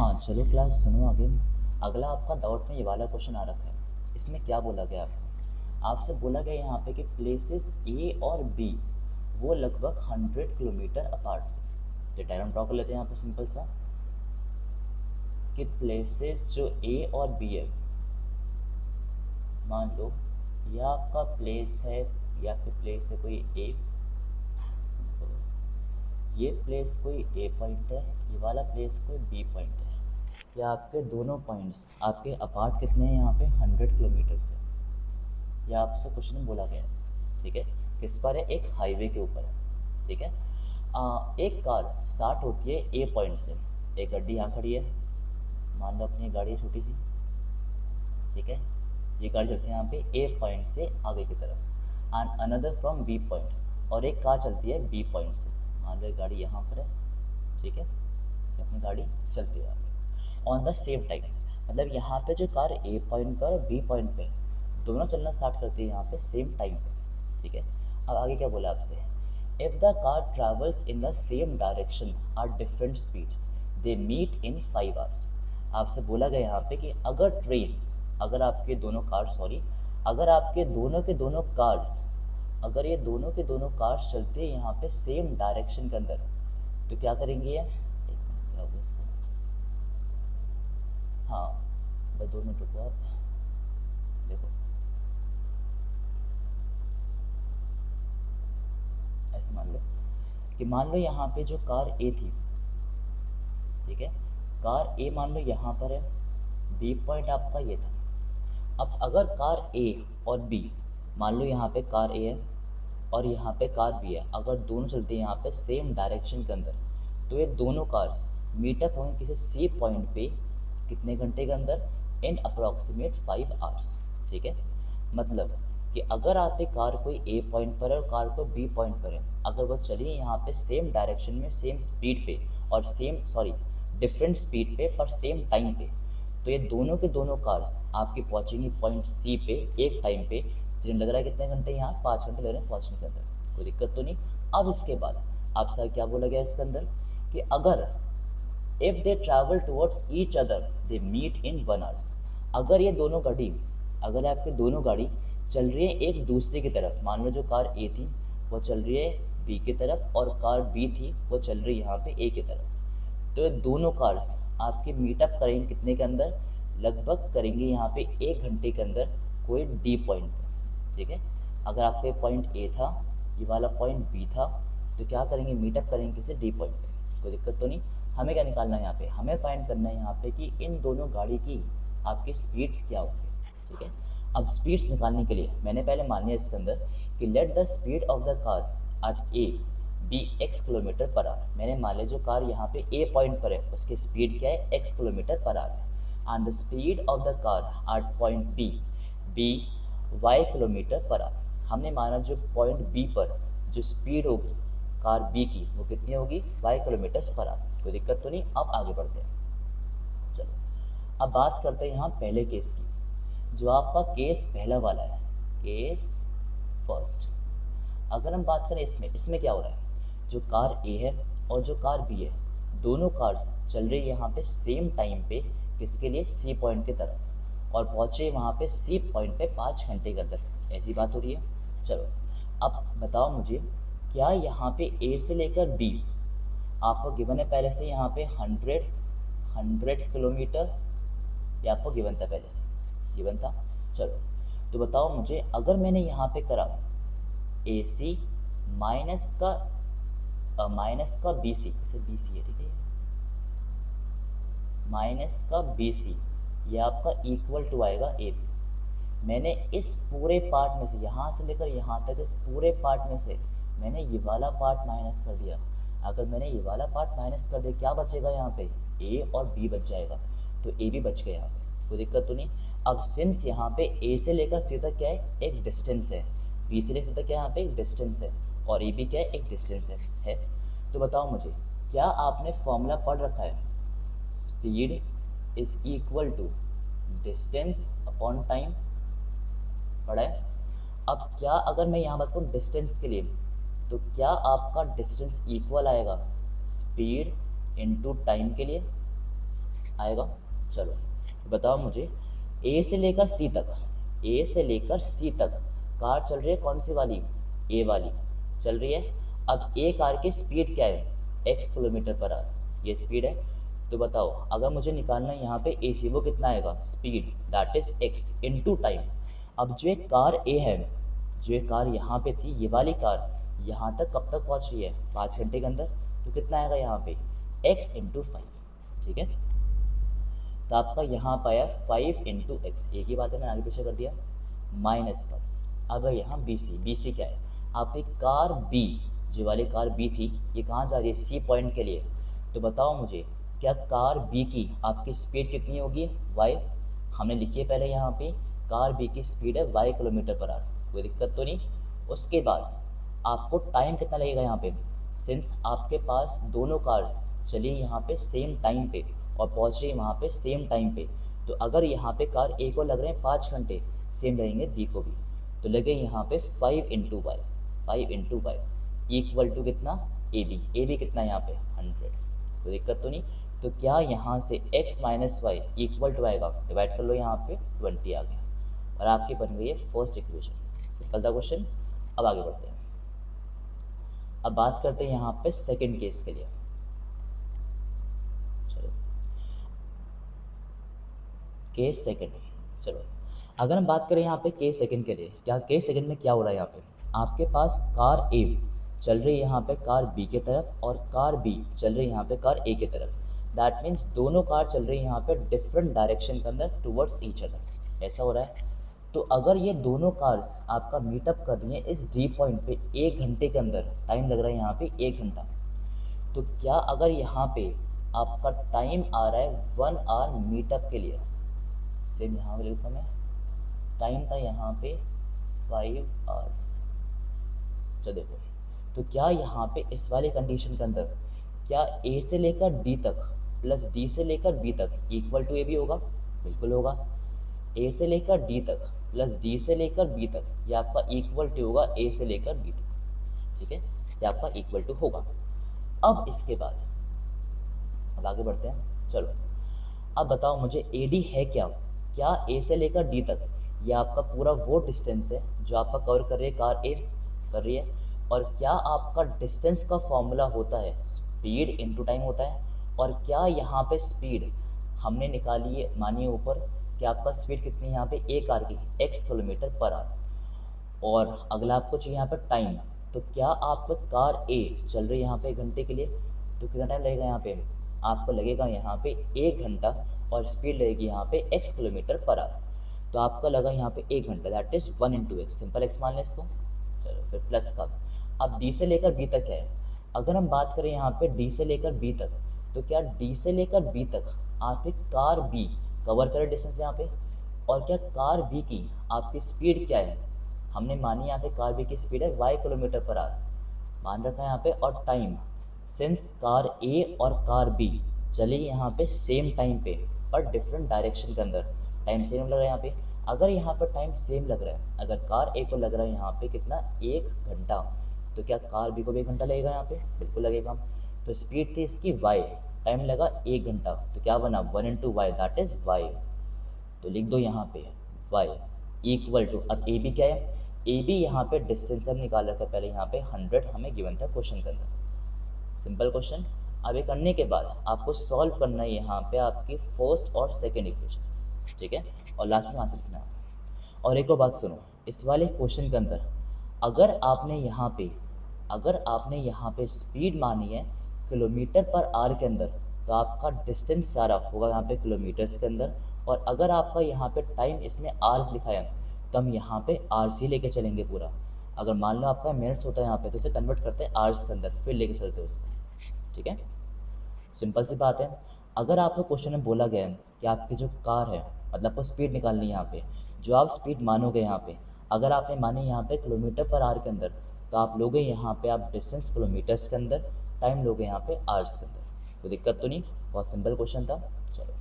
हाँ चलो क्लास सुनो आगे। अगला आपका डाउट में ये वाला क्वेश्चन आ रखा है। इसमें क्या बोला गया आपको? आपसे बोला गया यहाँ पे कि प्लेसेस ए और बी वो लगभग 100 किलोमीटर अपार्ट से। तो डायग्राम ड्रॉ कर लेते हैं यहाँ पे सिंपल सा कि प्लेसेस जो ए और बी है, मान लो यह आपका प्लेस है, या आपके प्लेस है कोई ए, ये प्लेस कोई ए पॉइंट है, ये वाला प्लेस कोई बी पॉइंट है। या आपके दोनों पॉइंट्स आपके अपार्ट कितने हैं यहाँ पे 100 किलोमीटर से। यह आपसे क्वेश्चन बोला गया है, ठीक है। किस पर है? एक हाईवे के ऊपर है, ठीक है। एक कार स्टार्ट होती है ए पॉइंट से। एक गाड़ी यहाँ खड़ी है, मान लो अपनी गाड़ी है छोटी सी, ठीक है। ये गाड़ी चलती है यहाँ पे ए पॉइंट से आगे की तरफ, and another from B point. और एक कार चलती है बी पॉइंट से, मान लो गाड़ी यहाँ पर है, ठीक है। अपनी गाड़ी चलती है ऑन द सेम टाइम। मतलब यहाँ पे जो कार ए पॉइंट पर और बी पॉइंट पे दोनों चलना स्टार्ट करती है यहाँ पे सेम टाइम पे, ठीक है। अब आगे क्या बोला आपसे? If the car travels in the same direction at different speeds they meet in 5 hours. आपसे बोला गया यहाँ पे कि अगर ट्रेन्स, अगर आपके दोनों कार सॉरी अगर आपके दोनों के दोनों कार्स, अगर ये दोनों के दोनों कार्स चलते हैं यहाँ पे सेम डायरेक्शन के अंदर, तो क्या करेंगे ये? क्या होगा इसका? हाँ बस 2 मिनट रुको आप। देखो ऐसे मान लो यहाँ पे जो कार ए थी, ठीक है, कार ए मान लो यहाँ पर है, बी पॉइंट आपका ये था। अब अगर कार ए और बी, मान लो यहाँ पे कार ए है और यहाँ पे कार बी है, अगर दोनों चलते हैं यहाँ पे सेम डायरेक्शन के अंदर, तो ये दोनों कार्स मीटअप होंगे किसी सी पॉइंट पे कितने घंटे के अंदर? इन अप्रॉक्सीमेट 5 आवर्स, ठीक है। मतलब कि अगर आपकी कार कोई ए पॉइंट पर है और कार को बी पॉइंट पर है, अगर वो चलिए यहाँ पे सेम डायरेक्शन में सेम स्पीड पे और डिफरेंट स्पीड पे पर सेम टाइम पे, तो ये दोनों के दोनों कार्स आपकी पहुँचेंगी पॉइंट सी पे एक टाइम पे। जिन्हें लग रहा है कितने घंटे? यहाँ 5 घंटे लग रहे हैं पहुँचने के अंदर, कोई दिक्कत तो नहीं। अब इसके बाद आपसे क्या बोला गया इसके अंदर कि अगर if they travel towards each other they meet in 1 hours. अगर ये दोनों गाड़ी, अगर आपकी दोनों गाड़ी चल रही है एक दूसरे की तरफ, मान लो जो कार ए थी वो चल रही है बी की तरफ और कार बी थी वो चल रही है यहाँ पे ए की तरफ, तो ये दोनों कार्स आपके मीटअप करेंगे कितने के अंदर? लगभग करेंगे यहाँ पे 1 घंटे के अंदर कोई डी पॉइंट पर, ठीक है। अगर आपका ये पॉइंट ए था, ये वाला पॉइंट बी था, तो क्या करेंगे? मीटअप करेंगे किसी डी पॉइंट पे, कोई दिक्कत तो नहीं। हमें क्या निकालना है यहाँ पे? हमें फाइंड करना है यहाँ पे कि इन दोनों गाड़ी की आपकी स्पीड्स क्या होंगी, ठीक है। अब स्पीड्स निकालने के लिए मैंने पहले मान लिया इसके अंदर कि let the speed of the car at A be X kilometre per hour. मैंने मान लिया जो कार यहाँ पे ए पॉइंट पर है उसकी स्पीड क्या है? एक्स किलोमीटर पर आवर है। And the speed of the car at point B be Y kilometre per hour. हमने माना जो पॉइंट बी पर जो स्पीड होगी कार बी की वो कितनी होगी? Y kilometres per hour. कोई दिक्कत तो नहीं। अब आगे बढ़ते हैं। चलो अब बात करते हैं यहाँ पहले केस की, जो आपका केस पहला वाला है, केस फर्स्ट। अगर हम बात करें इसमें क्या हो रहा है? जो कार ए है और जो कार बी है, दोनों कार्स चल रही है यहाँ पे सेम टाइम पे, किसके लिए? सी पॉइंट की तरफ, और पहुँचे वहाँ पे सी पॉइंट पे 5 घंटे के अंदर। ऐसी बात हो रही है। चलो अब बताओ मुझे, क्या यहाँ पे ए से लेकर बी आपको गिवन है पहले से यहाँ पे 100 किलोमीटर, या आपको गिवन था पहले से? गिवन था। चलो तो बताओ मुझे, अगर मैंने यहाँ पे करा ए सी माइनस का बी सी, इसे बी सी है, ठीक है, माइनस का बी सी, ये आपका इक्वल टू आएगा ए बी। मैंने इस पूरे पार्ट में से, यहाँ से लेकर यहाँ तक इस पूरे पार्ट में से मैंने ये वाला पार्ट माइनस कर दिया। अगर मैंने ये वाला पार्ट माइनस कर दिया, क्या बचेगा यहाँ पे? ए और बी बच जाएगा, तो ए भी बच गया यहाँ पे, कोई दिक्कत तो नहीं। अब सिंस यहाँ पे ए से लेकर सी तक क्या है? एक डिस्टेंस है, बी से लेकर सी तक क्या है? यहाँ पे एक डिस्टेंस है, और ए भी क्या है? एक डिस्टेंस है। तो बताओ मुझे, क्या आपने फॉर्मूला पढ़ रखा है? Speed is equal to distance upon time, पढ़ा है? अब क्या अगर मैं यहाँ बात करूँ डिस्टेंस के लिए, तो क्या आपका डिस्टेंस इक्वल आएगा स्पीड इनटू टाइम के लिए? आएगा। चलो बताओ मुझे, ए से लेकर सी तक, ए से लेकर सी तक कार चल रही है कौन सी वाली, ए वाली चल रही है। अब ए कार की स्पीड क्या है, x किलोमीटर पर आवर, ये स्पीड है। तो बताओ अगर मुझे निकालना है यहाँ पे ए सी, वो कितना आएगा, speed that is x into time. अब जो एक कार ए है, जो एक कार यहाँ पे थी, ये वाली कार यहाँ तक कब तक पहुँच रही है, 5 घंटे के अंदर। तो कितना आएगा यहाँ पे, x इंटू 5। ठीक है, तो आपका यहाँ पर आया 5 इंटू एक्स, एक ही बात है, मैंने आगे पीछे कर दिया, माइनस 5। अब यहाँ बी सी, बी सी क्या है, आपकी कार बी, जो वाली कार बी थी, ये कहाँ जा रही है, सी पॉइंट के लिए। तो बताओ मुझे, क्या कार बी की आपकी स्पीड कितनी होगी, वाई। हमने लिखी है पहले यहाँ पे, कार बी की स्पीड है वाई किलोमीटर पर आवर, कोई दिक्कत तो नहीं। उसके बाद आपको टाइम कितना लगेगा यहाँ पे, सिंस आपके पास दोनों कार्स चलिए यहाँ पे सेम टाइम पे और पहुँच रही है वहाँ पे सेम टाइम पे, तो अगर यहाँ पे कार ए को लग रहे हैं 5 घंटे, सेम लगेंगे बी को भी, तो लगे यहाँ पे 5 into Y, 5 into Y equal to कितना, ए बी कितना यहाँ पे 100, कोई दिक्कत तो नहीं। तो क्या यहाँ से x minus y equal to आएगा, डिवाइड कर लो यहाँ पे 20 आ गया, और आपकी बन गई है फर्स्ट इक्वेशन। सिंपल था क्वेश्चन। अब आगे बढ़ते हैं, अब बात करते हैं यहाँ पे सेकंड केस के लिए। चलो केस सेकंड, चलो अगर हम बात करें यहाँ पे केस सेकंड के लिए, क्या केस सेकंड में क्या हो रहा है, यहाँ पे आपके पास कार ए चल रही है यहाँ पे कार बी की तरफ, और कार बी चल रही है यहाँ पे कार ए की तरफ। दैट मीन्स दोनों कार चल रही है यहाँ पे डिफरेंट डायरेक्शन के अंदर टुवर्ड्स ईच अदर, ऐसा हो रहा है। तो अगर ये दोनों कार्स आपका मीटअप कर रही है इस डी पॉइंट पे 1 घंटे के अंदर, टाइम लग रहा है यहाँ पे 1 घंटा, तो क्या अगर यहाँ पे आपका टाइम आ रहा है 1 आवर मीटअप के लिए, सेम यहाँ पे लिखता मैं, टाइम था यहाँ पे 5 आवर्स। चलो देखो, तो क्या यहाँ पे इस वाले कंडीशन के अंदर क्या ए से लेकर डी तक प्लस डी से लेकर बी तक इक्वल टू ए बी होगा, बिल्कुल होगा। ए से लेकर डी तक प्लस डी से लेकर बी तक, ये आपका इक्वल टू होगा ए से लेकर बी तक, ठीक है, ये आपका इक्वल टू होगा। अब इसके बाद अब आगे बढ़ते हैं। चलो अब बताओ मुझे ए डी है क्या, क्या ए से लेकर डी तक ये आपका पूरा वो डिस्टेंस है जो आपका कवर कर रही है कार ए कर रही है, और क्या आपका डिस्टेंस का फॉर्मूला होता है स्पीड इनटू टाइम होता है, और क्या यहाँ पे स्पीड हमने निकाली है, मानिए ऊपर कि आपका स्पीड कितनी है यहाँ पे ए कार की x किलोमीटर पर आवर, और अगला आपको चाहिए यहाँ पर टाइम। तो क्या आपका कार ए चल रही है यहाँ पे 1 घंटे के लिए, तो कितना टाइम लगेगा यहाँ पे, आपको लगेगा यहाँ पे 1 घंटा, और स्पीड लगेगी यहाँ पे x किलोमीटर पर आवर। तो आपका लगा यहाँ पे 1 घंटा, that is 1 into x, simple x मान लें इसको। चलो फिर प्लस का, अब डी से लेकर बी तक है। अगर हम बात करें यहाँ पे डी से लेकर बी तक, तो क्या डी से लेकर बी तक आपकी कार बी कवर करे डिस्टेंस यहाँ पे, और क्या कार बी की आपकी स्पीड क्या है, हमने मानी यहाँ पे कार बी की स्पीड है y किलोमीटर पर आवर मान रखा है यहाँ पे, और टाइम सिंस कार ए और कार बी चली यहाँ पे सेम टाइम पे और डिफरेंट डायरेक्शन के अंदर, टाइम सेम लग रहा है यहाँ पे। अगर यहाँ पर टाइम सेम लग रहा है, अगर कार ए को लग रहा है यहाँ पे कितना 1 घंटा, तो क्या कार बी को भी 1 घंटा लगेगा यहाँ पे, बिल्कुल लगेगा। तो स्पीड थी इसकी y, टाइम लगा 1 घंटा, तो क्या बना 1 into y that is y। तो लिख दो यहाँ पे y इक्वल टू, अब ए बी क्या है, ए बी यहाँ पे डिस्टेंस हम निकाल रखा है पहले, यहाँ पे 100 हमें गिवन था क्वेश्चन के अंदर, सिंपल क्वेश्चन। अब ये करने के बाद आपको सॉल्व करना है यहाँ पे आपकी फर्स्ट और सेकंड इक्वेशन, ठीक है, और लास्ट में आंसर लिखना है। और एक और बात सुनो, इस वाले क्वेश्चन के अंदर अगर आपने यहाँ पे स्पीड मानी है किलोमीटर पर आवर के अंदर, तो आपका डिस्टेंस सारा होगा यहाँ पे किलोमीटर्स के अंदर, और अगर आपका यहाँ पे टाइम इसमें आवर्स लिखा है, तो हम यहाँ पे आवर्स ही लेके चलेंगे पूरा। अगर मान लो आपका मिनट्स होता है यहाँ पे, तो इसे कन्वर्ट करते हैं आवर्स के अंदर, फिर लेके चलते हैं उसको, ठीक है, सिंपल सी बात है। अगर आपको क्वेश्चन में बोला गया है कि आपकी जो कार है, मतलब आपको स्पीड निकालनी है यहाँ पे, जो आप स्पीड मानोगे यहाँ पे, अगर आपने मानी यहाँ पे किलोमीटर पर आवर के अंदर, तो आप लोगे यहाँ पे आप डिस्टेंस किलोमीटर्स के अंदर, टाइम लोगे यहाँ पे आवर्स के अंदर। कोई दिक्कत तो नहीं, बहुत सिंपल क्वेश्चन था। चलो